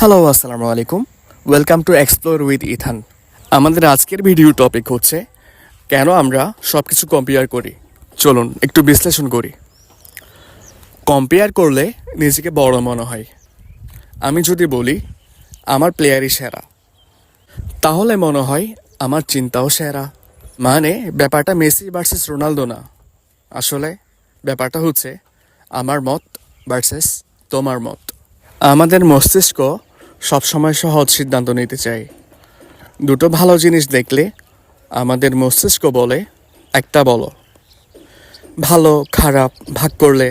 Hello, আসসালামু আলাইকুম। Welcome to explore with Ethan. আমাদের আজকের ভিডিও টপিক হচ্ছে কেন আমরা সব কিছু কম্পেয়ার করি। চলুন একটু বিশ্লেষণ করি। কম্পেয়ার করলে নিজেকে বড় মনে হয়। আমি যদি বলি আমার প্লেয়ারই সেরা, তাহলে মনে হয় আমার চিন্তাও সেরা। মানে ব্যাপারটা মেসি ভার্সেস রোনালদো না। আসলে ব্যাপারটা হচ্ছে আমার মত ভার্সেস তোমার মত। আমাদের মস্তিষ্ক সবসময় সহজ সিদ্ধান্ত নিতে চায়। দুটো ভালো জিনিস দেখলে আমাদের মস্তিষ্ক বলে একটা বলো। ভালো খারাপ ভাগ করলে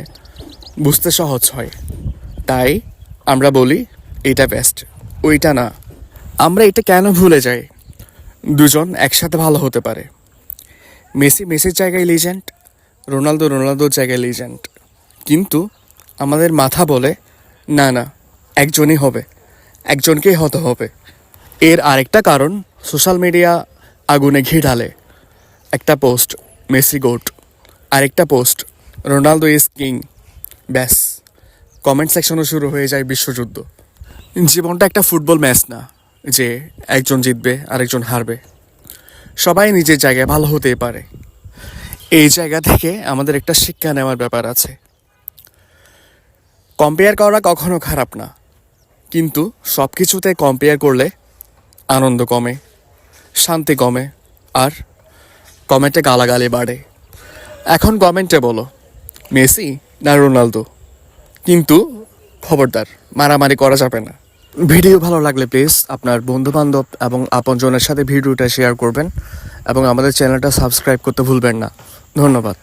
বুঝতে সহজ হয়। তাই আমরা বলি এটা বেস্ট, ওইটা না। আমরা এটা কেন ভুলে যাই? দুজন একসাথে ভালো হতে পারে। মেসি মেসির জায়গায় লিজেন্ড, রোনালদো রোনালদোর জায়গায় লিজেন্ড। কিন্তু আমাদের মাথা বলে না না, একজনই হবে, একজনকেই হতে হবে। এর আরেকটা কারণ সোশ্যাল মিডিয়া আগুনে ঘি ঢালে। একটা পোস্ট মেসি গোট, আরেকটা পোস্ট রোনালদো ইজ কিং, ব্যাস কমেন্ট সেকশনও শুরু হয়ে যায় বিশ্বযুদ্ধ। জীবনটা একটা ফুটবল ম্যাচ না যে একজন জিতবে আরেকজন হারবে। সবাই নিজের জায়গায় ভালো হতেই পারে। এই জায়গা থেকে আমাদের একটা শিক্ষা নেওয়ার ব্যাপার আছে। কম্পেয়ার করা কখনো খারাপ না, কিন্তু সব কিছুতে কম্পেয়ার করলে আনন্দ কমে, শান্তি কমে, আর কমেন্টে গালাগালি বাড়ে। এখন কমেন্টে বলো মেসি না রোনালদো, কিন্তু খবরদার মারামারি করা যাবে না। ভিডিও ভালো লাগলে প্লিজ আপনার বন্ধুবান্ধব এবং আপনজনের সাথে ভিডিওটা শেয়ার করবেন এবং আমাদের চ্যানেলটা সাবস্ক্রাইব করতে ভুলবেন না। ধন্যবাদ।